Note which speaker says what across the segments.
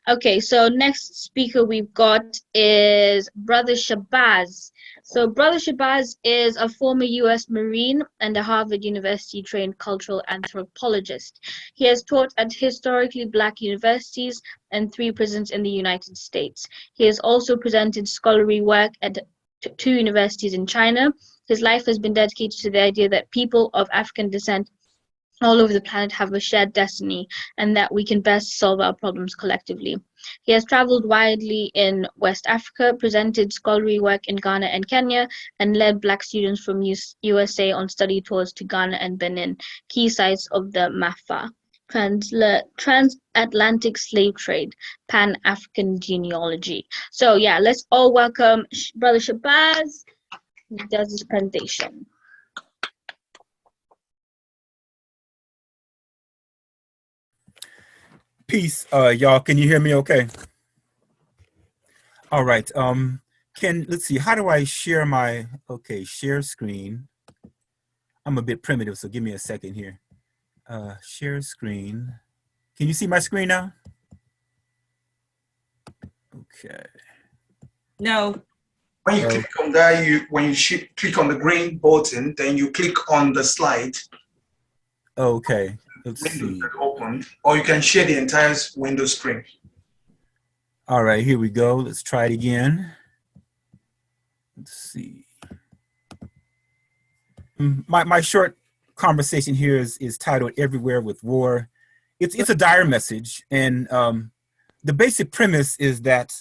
Speaker 1: Okay, so next speaker we've got is Brother Shabazz. So Brother Shabazz is a former US Marine and a Harvard University trained cultural anthropologist. He has taught at historically Black universities and 3 prisons in the United States. He has also presented scholarly work at 2 universities in China. His life has been dedicated to the idea that people of African descent all over the planet have a shared destiny and that we can best solve our problems collectively. He has traveled widely in West Africa, presented scholarly work in Ghana and Kenya, and led Black students from USA on study tours to Ghana and Benin, key sites of the MAFA, transatlantic slave trade, Pan-African genealogy. So yeah, let's all welcome Brother Shabazz, who does his presentation.
Speaker 2: Peace, y'all. Can you hear me okay? All right. Let's see, how do I share my, share screen. I'm a bit primitive, so give me a second here. Share screen. Can you see my screen now? Okay.
Speaker 3: No.
Speaker 4: When you click on that, when you click on the green button, then you click on the slide.
Speaker 2: Okay. Let's see.
Speaker 4: Open, or you can share the entire window screen.
Speaker 2: All right, here we go. Let's try it again. Let's see. My short conversation here is titled "Everywhere with War." It's a dire message, and the basic premise is that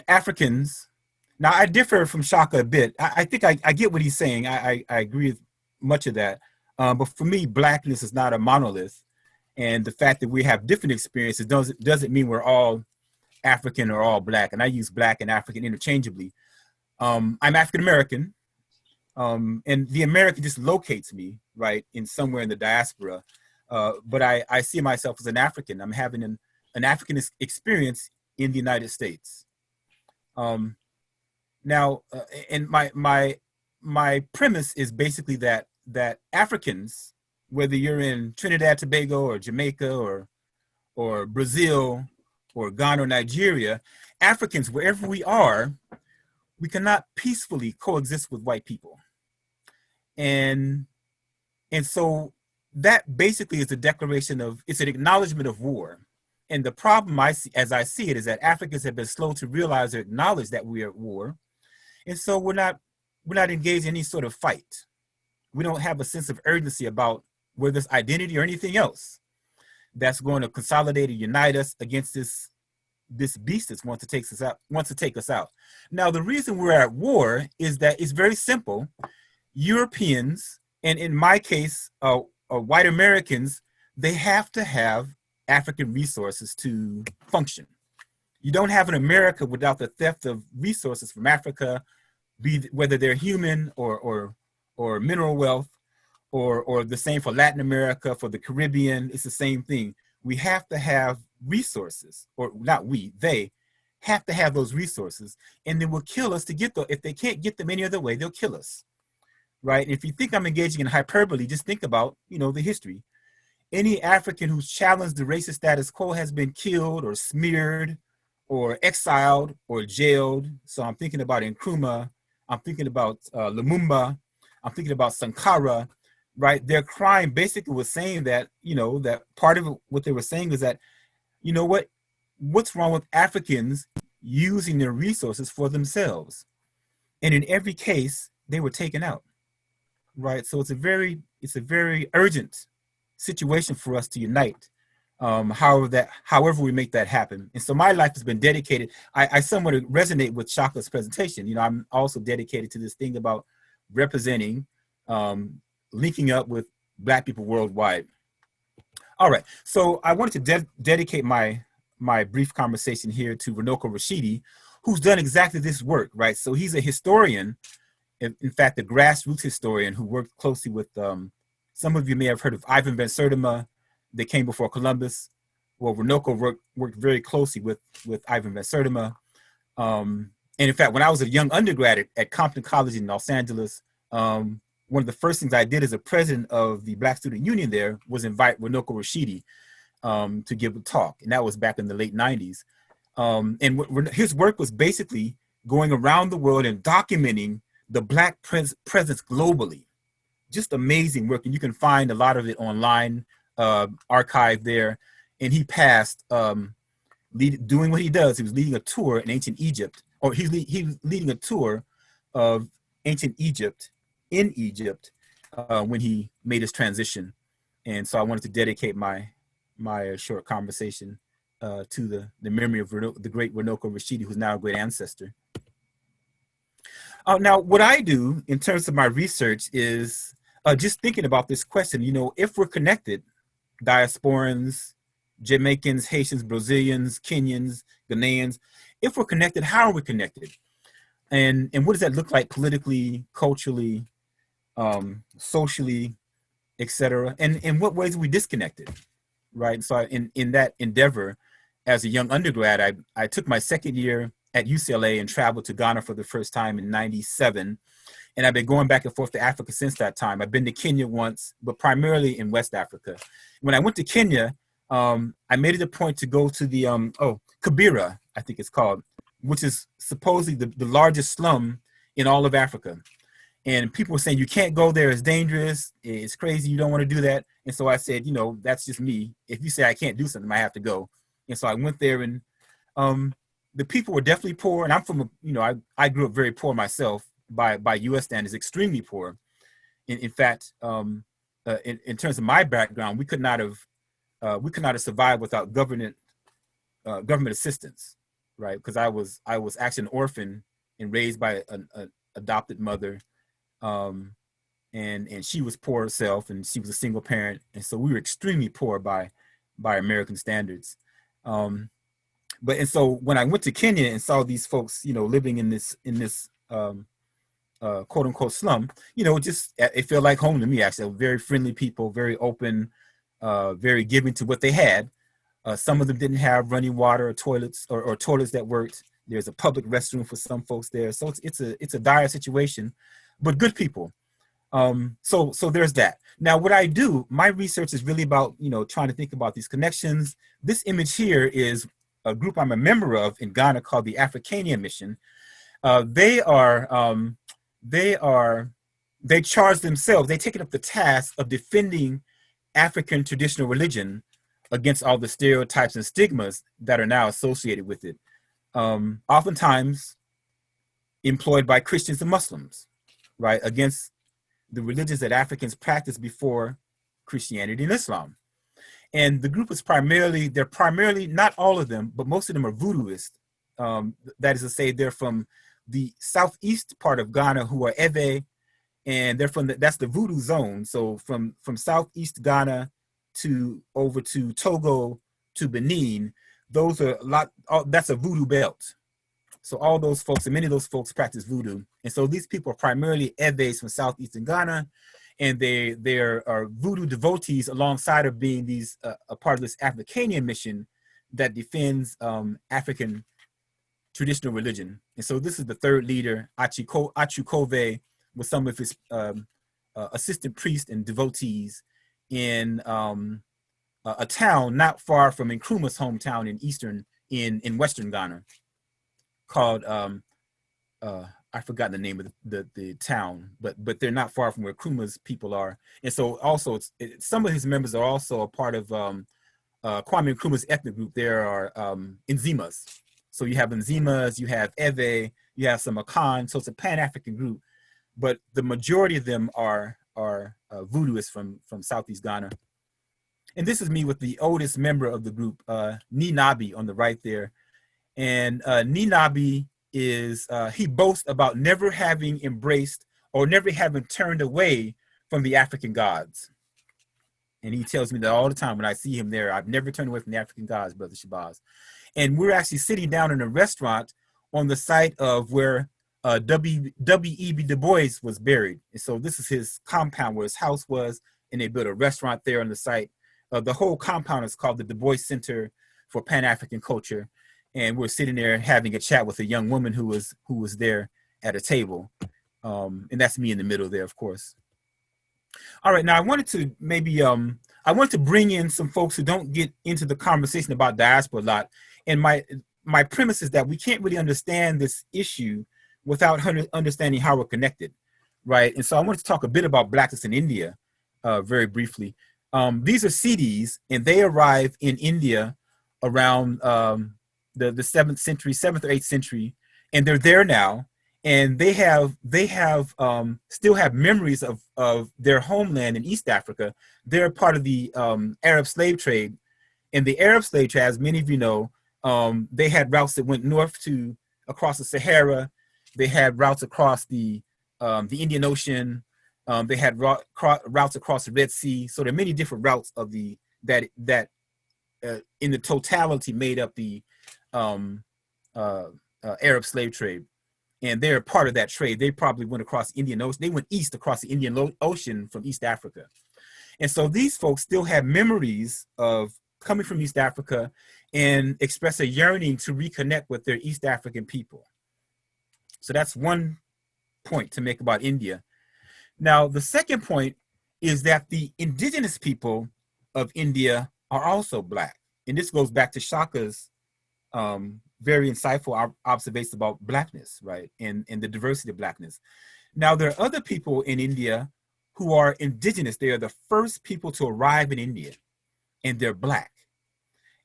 Speaker 2: Africans. Now, I differ from Shaka a bit. I think I get what he's saying. I agree with much of that. But for me, Blackness is not a monolith. And the fact that we have different experiences doesn't mean we're all African or all Black. And I use Black and African interchangeably. I'm African-American. And the American just locates me, right, in somewhere in the diaspora. But I see myself as an African. I'm having an African experience in the United States. Now, and my premise is basically that Africans, whether you're in Trinidad, Tobago, or Jamaica, or Brazil, or Ghana, or Nigeria, Africans, wherever we are, we cannot peacefully coexist with white people. And so that basically is a declaration of, it's an acknowledgement of war. And the problem as I see it is that Africans have been slow to realize or acknowledge that we are at war. And so we're not engaged in any sort of fight. We don't have a sense of urgency about whether it's identity or anything else that's going to consolidate or unite us against this beast that wants to take us out. Now, the reason we're at war is that it's very simple. Europeans, and in my case, white Americans, they have to have African resources to function. You don't have an America without the theft of resources from Africa, whether they're human or mineral wealth, or the same for Latin America, for the Caribbean. It's the same thing. We have to have resources, or not we, they have to have those resources, and they will kill us to get them. If they can't get them any other way, they'll kill us, right? And if you think I'm engaging in hyperbole, just think about, the history. Any African who's challenged the racist status quo has been killed or smeared or exiled or jailed. So I'm thinking about Nkrumah, I'm thinking about Lumumba, I'm thinking about Sankara, right? Their crime basically was saying that, that part of what they were saying is that, what's wrong with Africans using their resources for themselves? And in every case, they were taken out, right? So it's a very urgent situation for us to unite, however we make that happen. And so my life has been dedicated. I somewhat resonate with Shaka's presentation. I'm also dedicated to this thing about representing, linking up with Black people worldwide. All right, so I wanted to dedicate my brief conversation here to Runoko Rashidi, who's done exactly this work, right? So he's a historian, in fact, a grassroots historian who worked closely with, some of you may have heard of Ivan Van Sertima. They came before Columbus. Well, Runoko worked very closely with Ivan Van Sertima. And in fact, when I was a young undergrad at Compton College in Los Angeles, one of the first things I did as a president of the Black Student Union there was invite Runoko Rashidi to give a talk, and that was back in the late 90s. And his work was basically going around the world and documenting the Black presence globally. Just amazing work, and you can find a lot of it online, archived there. And he passed doing what he does. He was leading a tour in ancient Egypt, or he was leading a tour of ancient Egypt in Egypt when he made his transition. And so I wanted to dedicate my short conversation to the memory of the great Runoko Rashidi, who's now a great ancestor. Now, what I do in terms of my research is just thinking about this question, you know, if we're connected, diasporans, Jamaicans, Haitians, Brazilians, Kenyans, Ghanaians, if we're connected, how are we connected? And what does that look like politically, culturally, socially, etc.? And in what ways are we disconnected, right? So in that endeavor, as a young undergrad, I took my second year at UCLA and traveled to Ghana for the first time in '97. And I've been going back and forth to Africa since that time. I've been to Kenya once, but primarily in West Africa. When I went to Kenya, I made it a point to go to the, Kibera, I think it's called, which is supposedly the largest slum in all of Africa. And people were saying, you can't go there, it's dangerous, it's crazy, you don't want to do that. And so I said, you know, that's just me. If you say I can't do something, I have to go. And so I went there, and the people were definitely poor. And I'm from, I grew up very poor myself by U.S. standards, extremely poor. In fact, in terms of my background, we could not have survived without government assistance, right? Because I was actually an orphan and raised by an adopted mother, and she was poor herself, and she was a single parent, and so we were extremely poor by American standards. And so when I went to Kenya and saw these folks, living in this quote unquote slum, it felt like home to me. Actually, very friendly people, very open, very giving to what they had. Some of them didn't have running water or toilets or toilets that worked. There's a public restroom for some folks there. So it's a dire situation, but good people. So there's that. Now, what I do, my research is really about, trying to think about these connections. This image here is a group I'm a member of in Ghana called the Africania Mission. They charge themselves, they taken up the task of defending African traditional religion against all the stereotypes and stigmas that are now associated with it. Oftentimes employed by Christians and Muslims, right, against the religions that Africans practiced before Christianity and Islam. And the group is they're primarily, not all of them, but most of them are voodooists. That is to say, they're from the southeast part of Ghana, who are Ewe, and they're that's the voodoo zone. So from southeast Ghana over to Togo to Benin, those are that's a voodoo belt. So all those folks, and many of those folks practice voodoo. And so these people are primarily Ewes from southeastern Ghana, and they are voodoo devotees alongside of being a part of this Africanian mission that defends African traditional religion. And so this is the third leader, Achukove, with some of his assistant priests and devotees in a town not far from Nkrumah's hometown in western Ghana, called I forgot the name of the town, but they're not far from where Nkrumah's people are. And so also some of his members are also a part of Kwame Nkrumah's ethnic group. There are Nzimas. So you have Nzimas, you have Ewe, you have some Akan. So it's a Pan-African group, but the majority of them are voodooists from Southeast Ghana. And this is me with the oldest member of the group, Ninabi, on the right there. And Ninabi he boasts about never having embraced or never having turned away from the African gods. And he tells me that all the time when I see him there, I've never turned away from the African gods, Brother Shabazz. And we're actually sitting down in a restaurant on the site of where W.E.B. Du Bois was buried. And so this is his compound where his house was, and they built a restaurant there on the site. The whole compound is called the Du Bois Center for Pan-African Culture. And we're sitting there having a chat with a young woman who was there at a table. And that's me in the middle there, of course. All right, now I wanted to maybe I want to bring in some folks who don't get into the conversation about diaspora a lot. And my premise is that we can't really understand this issue without understanding how we're connected, right? And so I want to talk a bit about Blackness in India very briefly. These are CDs, and they arrive in India around the 7th century, 7th or 8th century, and they're there now. And they still have memories of their homeland in East Africa. They're part of the Arab slave trade. And the Arab slave trade, as many of you know, they had routes that went north to across the Sahara. They had routes across the Indian Ocean. They had routes across the Red Sea. So there are many different routes of that in the totality made up the Arab slave trade. And they're part of that trade. They probably went across the Indian Ocean. They went east across the Indian Ocean from East Africa. And so these folks still have memories of coming from East Africa and express a yearning to reconnect with their East African people. So that's one point to make about India. Now, the second point is that the indigenous people of India are also Black. And this goes back to Shaka's very insightful observations about Blackness, right? And the diversity of Blackness. Now, there are other people in India who are indigenous. They are the first people to arrive in India, and they're Black.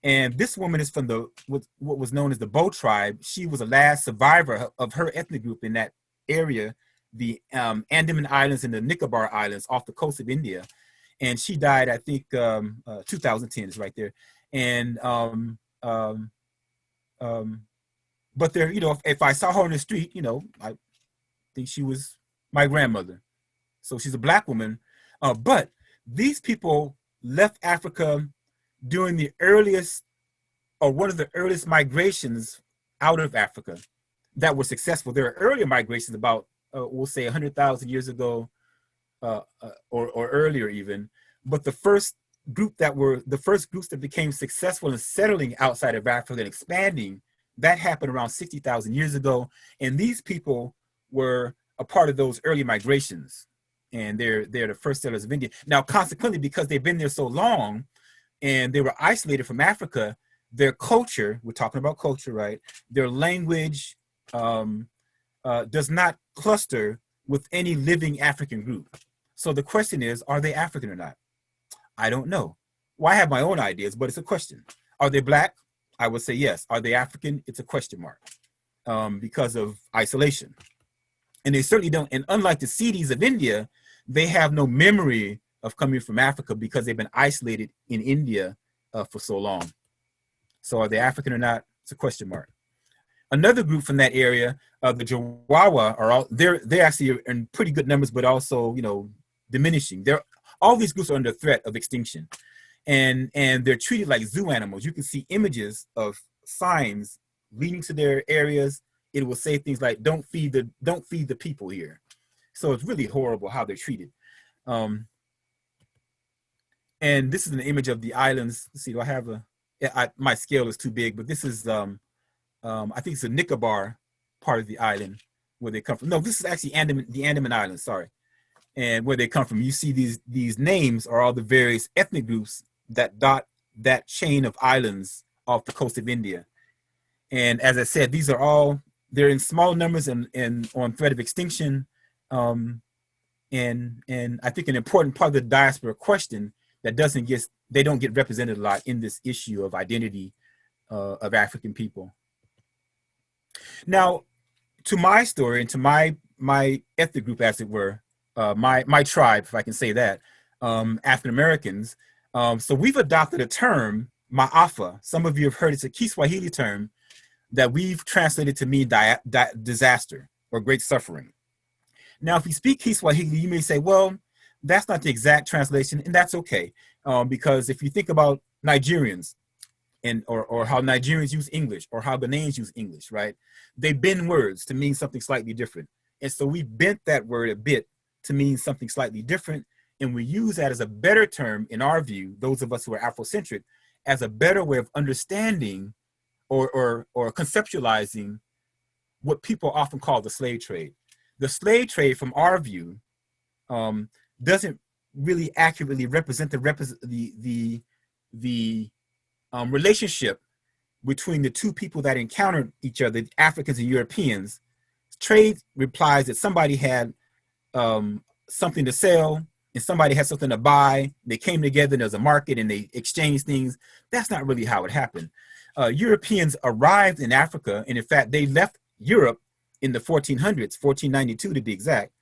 Speaker 2: And this woman is from what was known as the Bo tribe. She was the last survivor of her ethnic group in that area, the Andaman Islands and the Nicobar Islands off the coast of India. And she died, I think, 2010 is right there. And but there, you know, if I saw her on the street, you know, I think she was my grandmother. So she's a Black woman. But these people left Africa during the earliest, or one of the earliest migrations out of Africa that were successful. There are earlier migrations about, we'll say 100,000 years ago, or earlier even. But the first groups that became successful in settling outside of Africa and expanding, that happened around 60,000 years ago. And these people were a part of those early migrations. And they're the first settlers of India. Now, consequently, because they've been there so long and they were isolated from Africa, their culture, we're talking about culture, right? Their language does not cluster with any living African group. So the question is, are they African or not? I don't know. Well, I have my own ideas, but it's a question. Are they Black? I would say yes. Are they African? It's a question mark because of isolation. And they certainly don't. And unlike the Siddhis of India, they have no memory of coming from Africa because they've been isolated in India for so long. So are they African or not? It's a question mark. Another group from that area, the Jawawa, they're actually in pretty good numbers, but also, you know, diminishing. All these groups are under threat of extinction, and they're treated like zoo animals. You can see images of signs leading to their areas. It will say things like, "Don't feed the people here." So it's really horrible how they're treated. And this is an image of the islands. Let's see, do I have my scale is too big, but this is I think it's the Nicobar part of the island where they come from. No, this is actually the Andaman Islands, sorry. And where they come from. You see these names are all the various ethnic groups that dot that chain of islands off the coast of India. And as I said, these are all, they're in small numbers and on threat of extinction. And I think an important part of the diaspora question that they don't get represented a lot in this issue of identity of African people. Now, to my story and to my ethnic group, as it were, my tribe, if I can say that, African Americans. So we've adopted a term, Maafa. Some of you have heard it's a Kiswahili term that we've translated to mean disaster or great suffering. Now, if you speak Kiswahili, you may say, well, that's not the exact translation, and that's okay. Because if you think about Nigerians or how Nigerians use English or how Ghanaians use English, right? They bend words to mean something slightly different. And so we bent that word a bit to mean something slightly different. And we use that as a better term, in our view, those of us who are Afrocentric, as a better way of understanding or conceptualizing what people often call the slave trade. The slave trade, from our view, doesn't really accurately represent the relationship between the two people that encountered each other, Africans and Europeans. Trade implies that somebody had something to sell and somebody had something to buy. They came together and there's a market and they exchanged things. That's not really how it happened. Europeans arrived in Africa, and in fact, they left Europe in the 1400s, 1492 to be exact,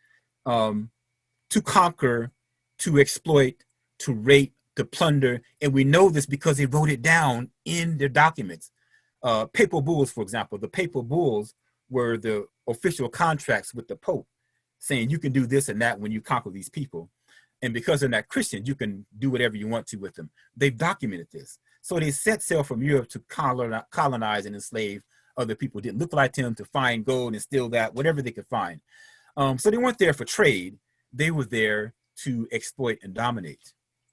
Speaker 2: to conquer, to exploit, to rape, to plunder. And we know this because they wrote it down in their documents. Papal bulls, for example, the papal bulls were the official contracts with the Pope saying you can do this and that when you conquer these people. And because they're not Christians, you can do whatever you want to with them. They've documented this. So they set sail from Europe to colonize and enslave other people. Didn't look like them, to find gold and steal that, whatever they could find. So they weren't there for trade. They were there to exploit and dominate,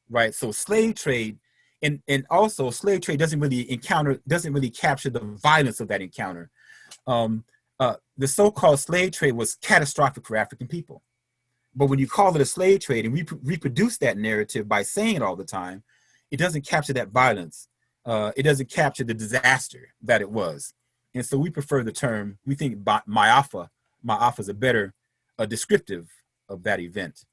Speaker 2: right? So slave trade, and also slave trade doesn't really capture the violence of that encounter. The so-called slave trade was catastrophic for African people. But when you call it a slave trade and we reproduce that narrative by saying it all the time, it doesn't capture that violence. It doesn't capture the disaster that it was. And so we prefer the term, we think Ma'afa is a better descriptive of that event.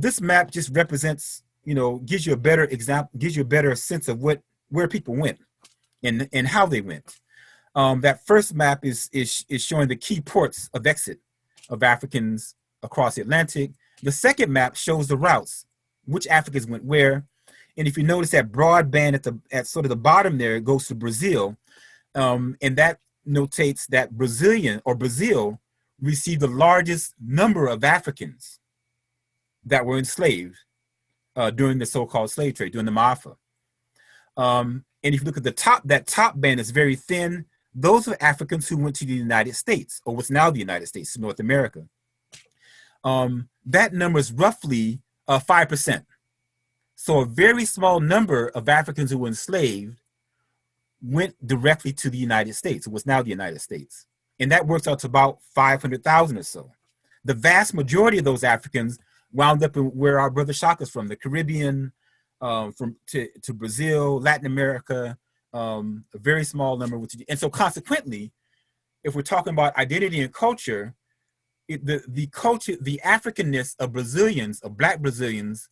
Speaker 2: This map just represents, gives you a better example, gives you a better sense of where people went and how they went. That first map is showing the key ports of exit of Africans across the Atlantic. The second map shows the routes, which Africans went where. And if you notice that broad band at sort of the bottom there, it goes to Brazil. And that notates that Brazil received the largest number of Africans that were enslaved during the so-called slave trade, during the Ma'afa. And if you look at that top band is very thin. Those are Africans who went to the United States, or what's now the United States, North America. That number is roughly 5%. So a very small number of Africans who were enslaved went directly to the United States, what's now the United States. And that works out to about 500,000 or so. The vast majority of those Africans wound up in where our brother Shaka's from, the Caribbean, to Brazil, Latin America, a very small number. And so consequently, if we're talking about identity and culture, the culture, the Africanness of Brazilians, of Black Brazilians,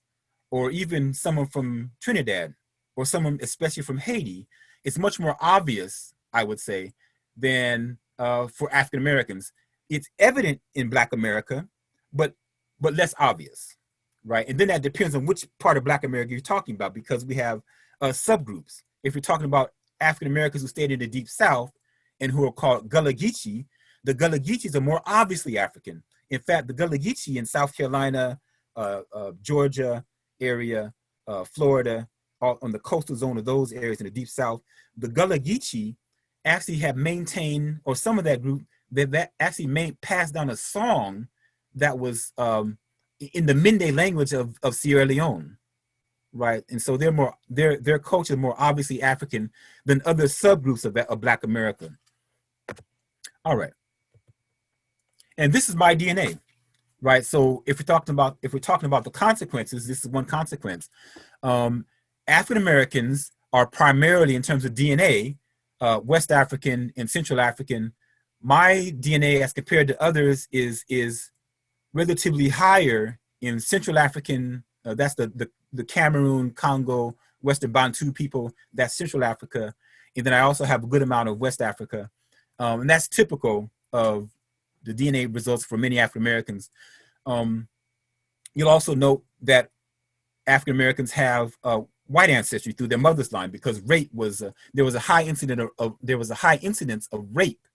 Speaker 2: or even someone from Trinidad, or someone especially from Haiti, is much more obvious, I would say, than for African Americans. It's evident in Black America, but less obvious, right? And then that depends on which part of Black America you're talking about, because we have subgroups. If you're talking about African Americans who stayed in the Deep South and who are called Gullah Geechee, the Gullah Geechees are more obviously African. In fact, the Gullah Geechee in South Carolina, Georgia area, Florida, on the coastal zone of those areas in the Deep South, the Gullah Geechee actually have maintained, or some of that group, that actually passed down a song that was in the Mende language of Sierra Leone, right? And so their culture is more obviously African than other subgroups of Black America. All right, and this is my DNA, right? So if we're talking about the consequences, this is one consequence. African Americans are primarily, in terms of DNA, West African and Central African. My DNA, as compared to others, is relatively higher in Central African. That's the Cameroon, Congo, Western Bantu people. That's Central Africa, and then I also have a good amount of West Africa, and that's typical of the DNA results for many African Americans. You'll also note that African Americans have white ancestry through their mother's line, because rape was there was a high incidence of rape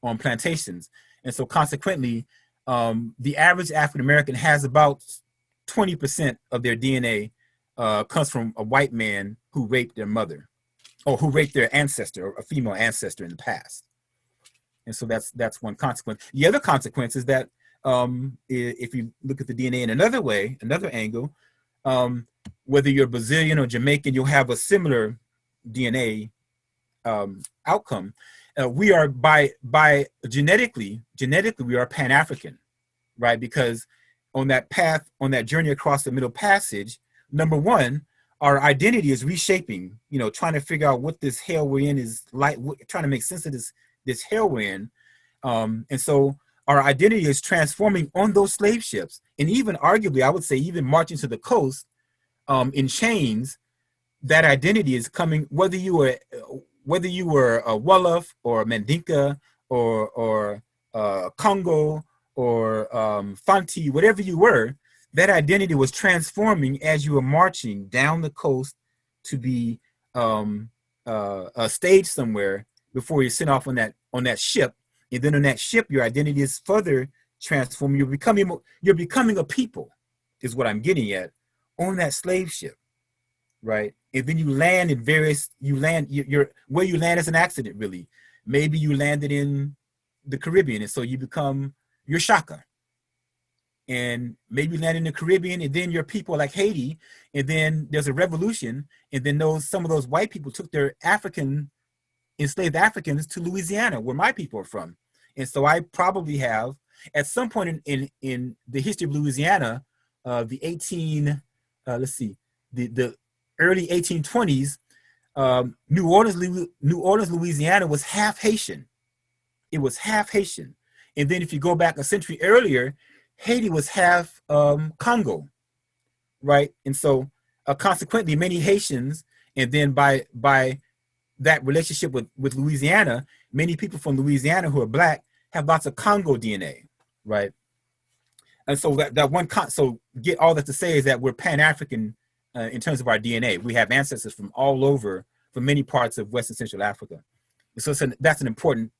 Speaker 2: on plantations, and so consequently, the average African American has about 20% of their DNA comes from a white man who raped their mother, or who raped their ancestor, or a female ancestor in the past. And so that's one consequence. The other consequence is that if you look at the DNA in another way, another angle, whether you're Brazilian or Jamaican, you'll have a similar DNA outcome. We are by genetically we are Pan-African, right? Because on that path, on that journey across the Middle Passage, number one, our identity is reshaping, you know, trying to figure out what this hell we're in is like, trying to make sense of this hell we're in. And so our identity is transforming on those slave ships. And even arguably, I would say even marching to the coast in chains, that identity is coming, whether you were a Wolof or a Mandinka or Congo or Fanti, whatever you were, that identity was transforming as you were marching down the coast to be staged somewhere before you sent off on that ship. And then on that ship, your identity is further transforming. You're becoming a people, is what I'm getting at, on that slave ship, right? And then you land in where you land is an accident, really. Maybe you landed in the Caribbean, and so you're Shaka. And maybe you land in the Caribbean, and then your people like Haiti, and then there's a revolution, and then some of those white people took their enslaved Africans to Louisiana, where my people are from. And so I probably have, at some point in the history of Louisiana, the early 1820s, New Orleans, Louisiana was half Haitian. It was half Haitian. And then if you go back a century earlier, Haiti was half Congo, right? And so consequently, many Haitians, and then by that relationship with Louisiana, many people from Louisiana who are Black have lots of Congo DNA, right? And so so get all that to say is that we're Pan-African in terms of our DNA. We have ancestors from all over, from many parts of West and Central Africa. So that's an important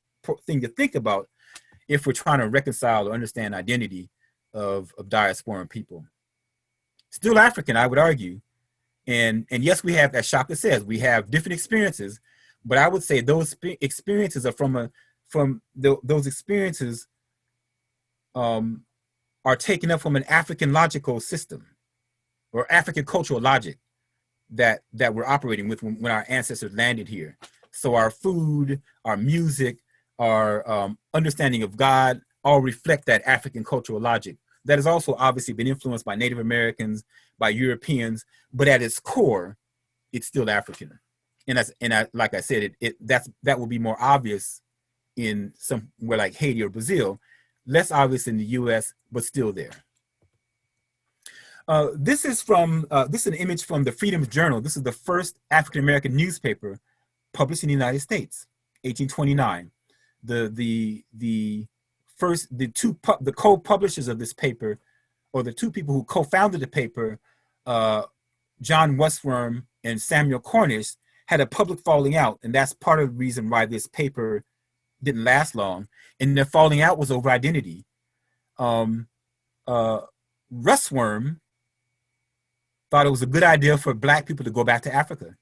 Speaker 2: thing to think about if we're trying to reconcile or understand identity of diasporan people. Still African, I would argue. And yes, we have, as Shaka says, we have different experiences, but I would say those experiences are those experiences are taken up from an African logical system or African cultural logic that we're operating with when our ancestors landed here. So our food, our music, our understanding of God all reflect that African cultural logic that has also obviously been influenced by Native Americans, by Europeans, but at its core, it's still African. And like I said, that will be more obvious in somewhere like Haiti or Brazil, less obvious in the US, but still there. This is an image from the Freedom's Journal. This is the first African-American newspaper published in the United States, 1829. The co-publishers of this paper, or the two people who co-founded the paper, John Westworm and Samuel Cornish, had a public falling out, and that's part of the reason why this paper didn't last long. And their falling out was over identity. Westworm thought it was a good idea for Black people to go back to Africa.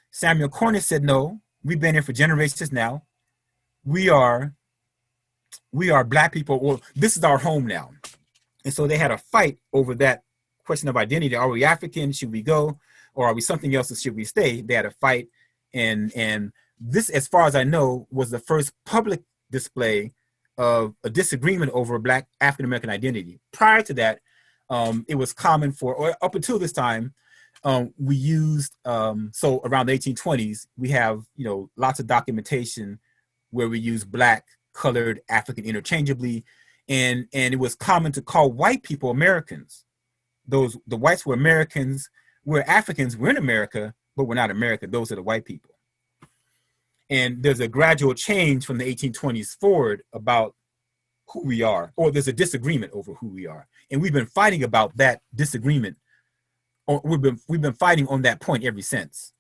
Speaker 2: Samuel Cornish said, no, we've been here for generations now. We are Black people, or this is our home now. And so they had a fight over that question of identity. Are we African? Should we go? Or are we something else and should we stay? They had a fight. And this, as far as I know, was the first public display of a disagreement over Black African-American identity. Prior to that, it was common or up until this time, we used, so around the 1820s, we have, lots of documentation where we use Black, colored, African interchangeably. And it was common to call white people Americans. The whites were Americans, we're Africans, we're in America, but we're not America. Those are the white people. And there's a gradual change from the 1820s forward about who we are, or there's a disagreement over who we are. And we've been fighting about that disagreement, or we've been fighting on that point ever since,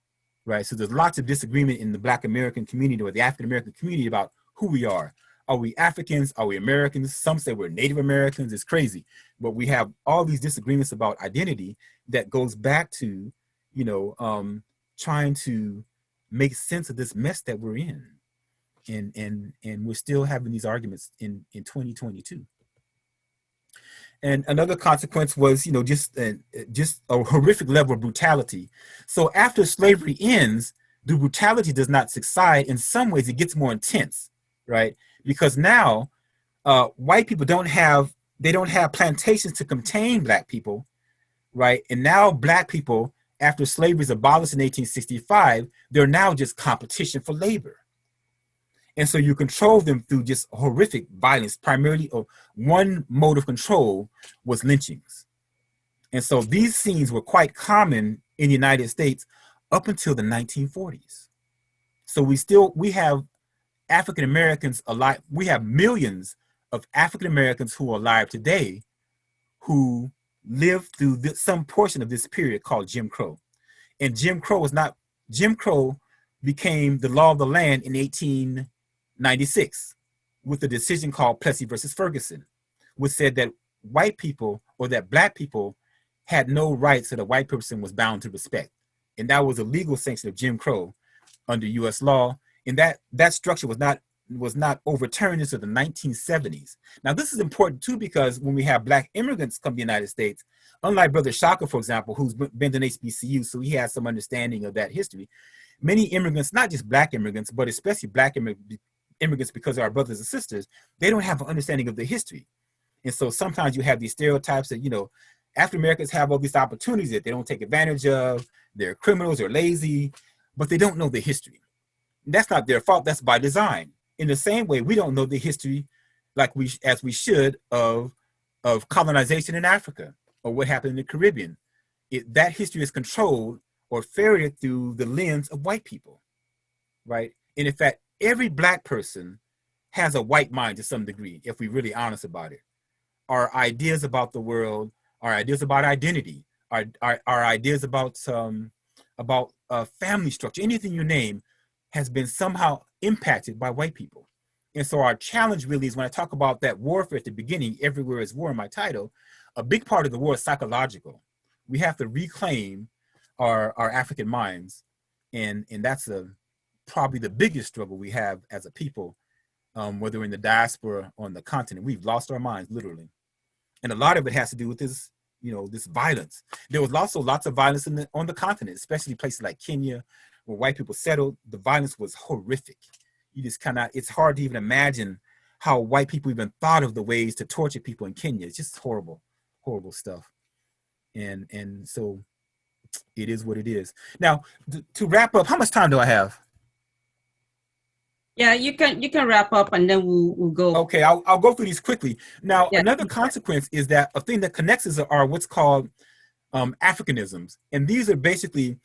Speaker 2: right? So there's lots of disagreement in the Black American community or the African American community about who we are. Are we Africans? Are we Americans? Some say we're Native Americans. It's crazy. But we have all these disagreements about identity that goes back to, trying to make sense of this mess that we're in. And we're still having these arguments in 2022. And another consequence was, just a horrific level of brutality. So after slavery ends, the brutality does not subside. In some ways, it gets more intense, right? Because now white people don't have they don't have plantations to contain black people, right? And now black people, after slavery is abolished in 1865, they're now just competition for labor. And so you control them through just horrific violence. Primarily, one mode of control was lynchings. And so these scenes were quite common in the United States up until the 1940s. So we have African Americans alive. We have millions of African Americans who are alive today who lived through some portion of this period called Jim Crow. And Jim Crow became the law of the land in 1896 with a decision called Plessy versus Ferguson, which said that white people, or that black people, had no rights that a white person was bound to respect. And that was a legal sanction of Jim Crow under US law. And that structure was not overturned until the 1970s. Now, this is important too, because when we have black immigrants come to the United States, unlike Brother Shaka, for example, who's been to HBCU, so he has some understanding of that history, many immigrants, not just black immigrants, but especially black immigrants, because of our brothers and sisters, they don't have an understanding of the history. And so sometimes you have these stereotypes that, African Americans have all these opportunities that they don't take advantage of, they're criminals, they're lazy, but they don't know the history. And that's not their fault, that's by design. In the same way, we don't know the history as we should of colonization in Africa or what happened in the Caribbean. That history is controlled or ferreted through the lens of white people, right? And in fact, every black person has a white mind to some degree, if we're really honest about it. Our ideas about the world, our ideas about identity, our ideas about family structure, anything you name, has been somehow impacted by white people. And so our challenge really is, when I talk about that warfare at the beginning, everywhere is war in my title, a big part of the war is psychological. We have to reclaim our African minds. And that's probably the biggest struggle we have as a people, whether we're in the diaspora or on the continent. We've lost our minds, literally. And a lot of it has to do with this, this violence. There was also lots of violence on the continent, especially places like Kenya, where white people settled. The violence was horrific. You just it's hard to even imagine how white people even thought of the ways to torture people in Kenya. It's just horrible, horrible stuff. And so it is what it is. Now, to wrap up, how much time do I have?
Speaker 3: Yeah, you can wrap up and then we'll go.
Speaker 2: Okay, I'll go through these quickly. Now, Another consequence is that a thing that connects us are what's called Africanisms. And these are basically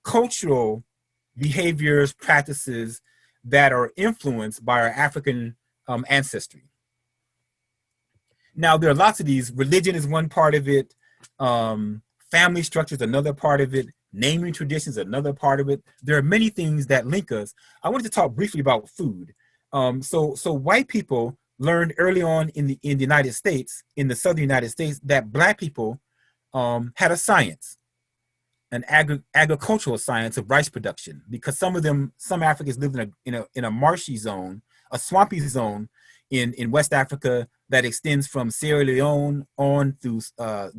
Speaker 2: cultural behaviors, practices that are influenced by our African ancestry. Now, there are lots of these. Religion is one part of it. Family structure is another part of it. Naming traditions, another part of it. There are many things that link us. I wanted to talk briefly about food. So white people learned early on in the United States, in the southern United States, that black people had a science, an agricultural science of rice production, because some Africans lived in a marshy zone, a swampy zone in West Africa that extends from Sierra Leone on through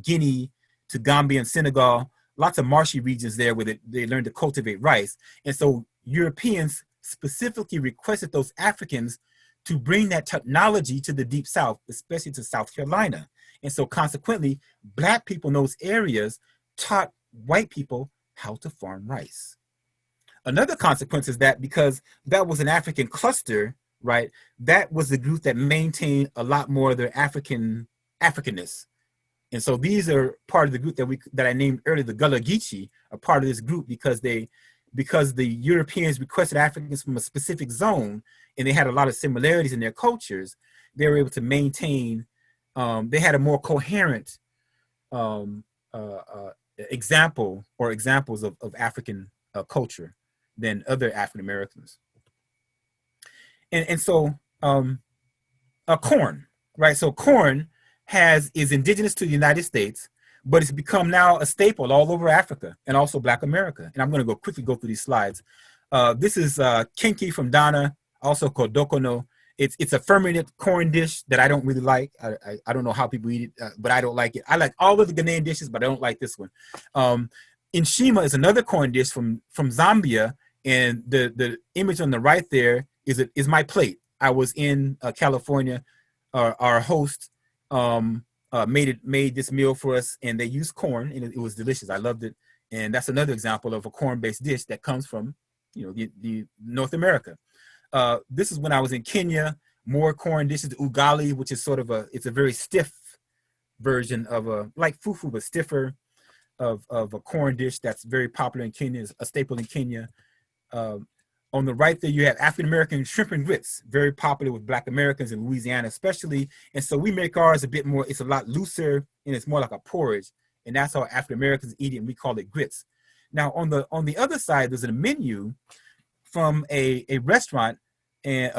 Speaker 2: Guinea to Gambia and Senegal. Lots of marshy regions there where they learned to cultivate rice. And so Europeans specifically requested those Africans to bring that technology to the Deep South, especially to South Carolina. And so consequently, black people in those areas taught white people how to farm rice. Another consequence is that because that was an African cluster, right, that was the group that maintained a lot more of their Africanness. And so these are part of the group that I named earlier, the Gullah Geechee, are part of this group because the Europeans requested Africans from a specific zone, and they had a lot of similarities in their cultures. They were able to maintain. They had a more coherent examples of African culture than other African Americans. And so corn, right? So corn is indigenous to the United States, but it's become now a staple all over Africa and also Black America. And I'm going to quickly go through these slides. This is kenki from Ghana, also called dokono. It's a fermented corn dish that I don't really like. I don't know how people eat it, but I don't like it. I like all of the Ghanaian dishes, but I don't like this one. Nshima is another corn dish from Zambia, and the image on the right there is my plate. I was in California. Our host made this meal for us, and they used corn, and it was delicious. I loved it. And that's another example of a corn-based dish that comes from, the North America. This is when I was in Kenya. More corn dishes, ugali, which is sort of it's a very stiff version of like fufu, but stiffer of a corn dish that's very popular in Kenya, is a staple in Kenya. On the right there, you have African-American shrimp and grits, very popular with Black Americans in Louisiana, especially. And so we make ours a bit more, it's a lot looser, and it's more like a porridge. And that's how African-Americans eat it, and we call it grits. Now, on the other side, there's a menu from a restaurant, and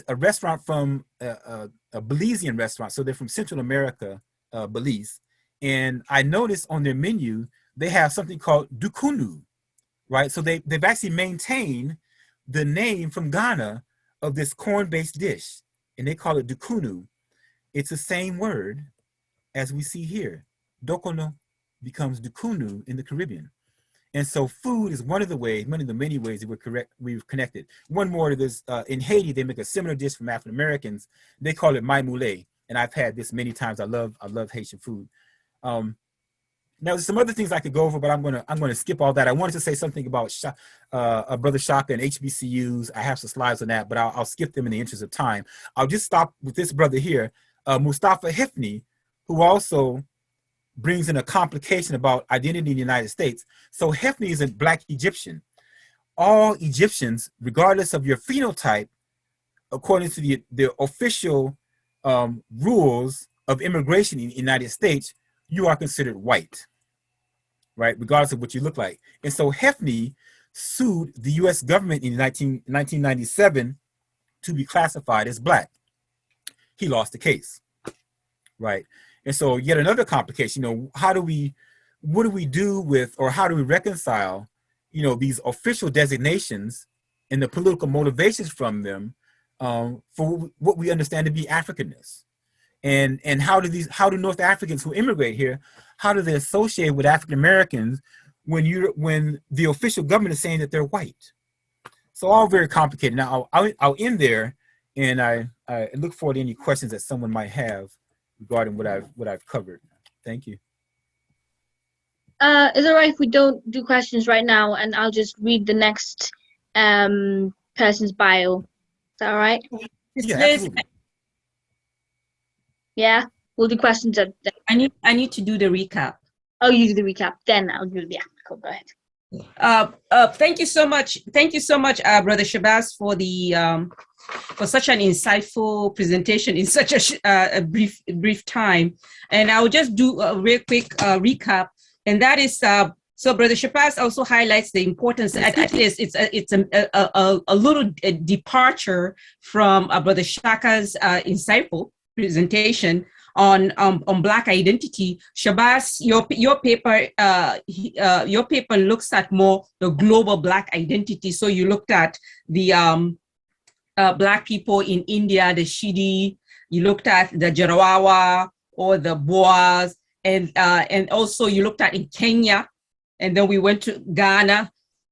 Speaker 2: a restaurant from a Belizean restaurant. So they're from Central America, Belize. And I noticed on their menu, they have something called dukunu, right? So they've actually maintained the name from Ghana of this corn-based dish, and they call it dukunu. It's the same word as we see here. Dokono becomes dukunu in the Caribbean. And so food is one of the many ways that we've connected. One more, there's in Haiti, they make a similar dish from African Americans. They call it maimoulé, and I've had this many times. I love Haitian food. Now there's some other things I could go over, but I'm gonna skip all that. I wanted to say something about Brother Shaka and HBCUs. I have some slides on that, but I'll skip them in the interest of time. I'll just stop with this brother here, Mustafa Hifni, who also brings in a complication about identity in the United States. So Hifni is a Black Egyptian. All Egyptians, regardless of your phenotype, according to the official rules of immigration in the United States, you are considered white, right? Regardless of what you look like. And so Hifni sued the US government in 1997 to be classified as Black. He lost the case, right? And so yet another complication, what do we do with, or how do we reconcile, these official designations and the political motivations from them for what we understand to be Africanness? And how do North Africans who immigrate here, how do they associate with African Americans when the official government is saying that they're white? So all very complicated. Now I'll end there, and I look forward to any questions that someone might have regarding what I've covered. Thank you.
Speaker 1: Is it all right if we don't do questions right now, and I'll just read the next person's bio? Is that all right?
Speaker 2: Yeah, absolutely.
Speaker 1: Yeah, we'll do questions at the...
Speaker 3: I need to do the recap.
Speaker 1: Oh, you do the recap, then I'll do the cool. Go ahead.
Speaker 3: Thank you so much. Thank you so much, Brother Shabazz, for such an insightful presentation in such a brief time. And I'll just do a real quick recap. And that is, so Brother Shabazz also highlights the importance, at least it's a little departure from Brother Shaka's insightful presentation on Black identity. Shabazz, your paper looks at more the global Black identity. So you looked at the Black people in India, the Shidi. You looked at the Jarawawa or the Boas, and also you looked at in Kenya, and then we went to Ghana,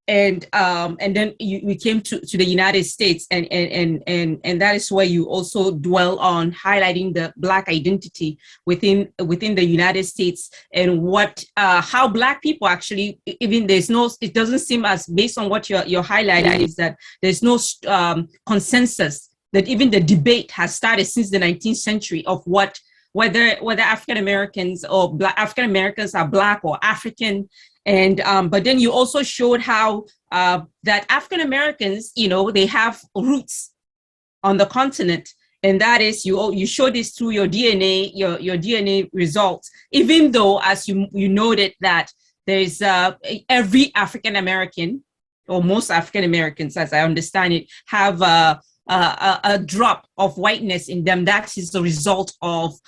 Speaker 3: and then we came to the United States, and that is where you also dwell on highlighting the Black identity within the United States, and how Black people actually, even it doesn't seem, as based on what you're highlighting, is that there's no consensus, that even the debate has started since the 19th century of whether African Americans or African Americans are Black or African. And but then you also showed how that African Americans, they have roots on the continent, and that is you show this through your DNA, your DNA results. Even though, as you noted, that there is every African American, or most African Americans, as I understand it, have a drop of whiteness in them. That is the result of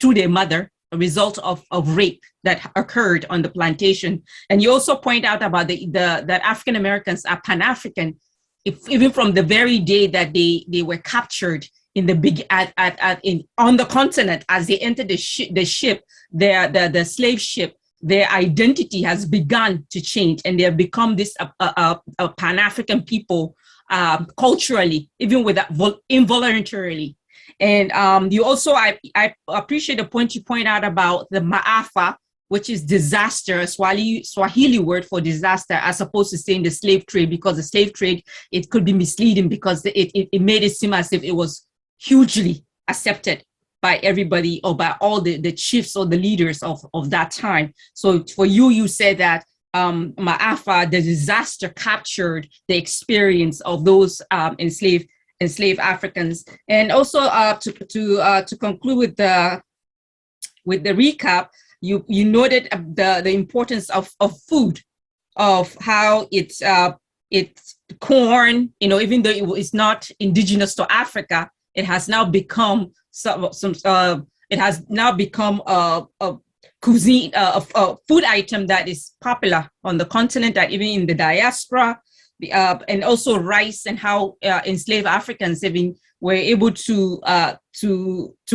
Speaker 3: through their mother, a result of rape that occurred on the plantation. And you also point out about that African Americans are Pan-African, even from the very day that they were captured in the on the continent. As they entered the ship, the slave ship, their identity has begun to change, and they have become this a Pan-African people culturally, even without involuntarily. And you also, I appreciate the point you point out about the maafa, which is disaster, Swahili word for disaster, as opposed to saying the slave trade, because the slave trade, it could be misleading because it made it seem as if it was hugely accepted by everybody or by all the chiefs or the leaders of that time. So for you, you said that maafa, the disaster, captured the experience of those enslaved Africans. And also to conclude with the recap, you noted the importance of food, of how it's corn, even though it's not indigenous to Africa, it has now become it has now become a cuisine, a food item that is popular on the continent, that even in the diaspora, and also rice, and how enslaved Africans even were able to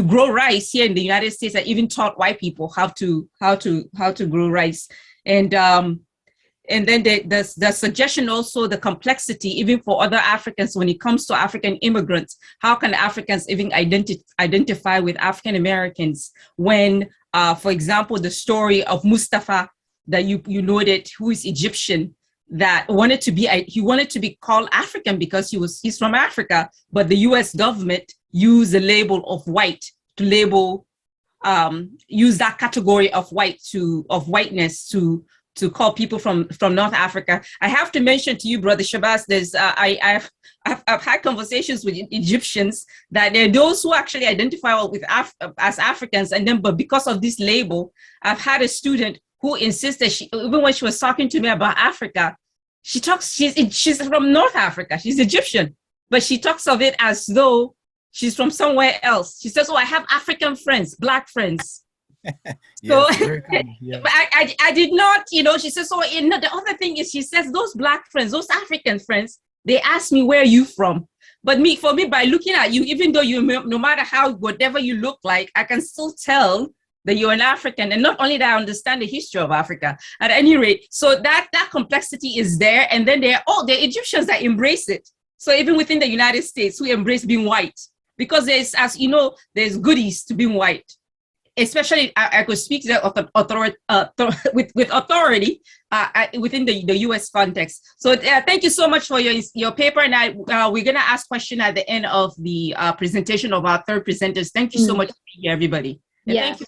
Speaker 3: grow rice here in the United States, and even taught white people how to grow rice. And then the suggestion also, the complexity, even for other Africans, when it comes to African immigrants, how can Africans even identify with African Americans when, for example, the story of Mustafa that you noted, who is Egyptian, that wanted to be called African because he's from Africa, but the U.S. government used the label of white to label, use that category of whiteness to call people from North Africa. I have to mention to you, Brother Shabazz, there's I've had conversations with Egyptians that there are those who actually identify with as Africans, and then but because of this label, I've had a student who insists that even when she was talking to me about Africa, she's from North Africa, she's Egyptian, but she talks of it as though she's from somewhere else. She says, "Oh, I have African friends, Black friends."
Speaker 2: Yes,
Speaker 3: So
Speaker 2: yeah.
Speaker 3: but I did not, she says, so the other thing is, she says, those Black friends, those African friends, they ask me, where are you from? But for me, by looking at you, even though no matter how, whatever you look like, I can still tell that you're an African. And not only that, I understand the history of Africa at any rate. So that complexity is there. And then they're Egyptians that embrace it. So even within the United States, we embrace being white, because there's, as you know, there's goodies to being white. Especially, I could speak with authority within the U.S. context. So thank you so much for your paper, and we're going to ask questions at the end of the presentation of our third presenters. Thank you so much for being here, everybody. And
Speaker 1: Yeah.
Speaker 3: thank you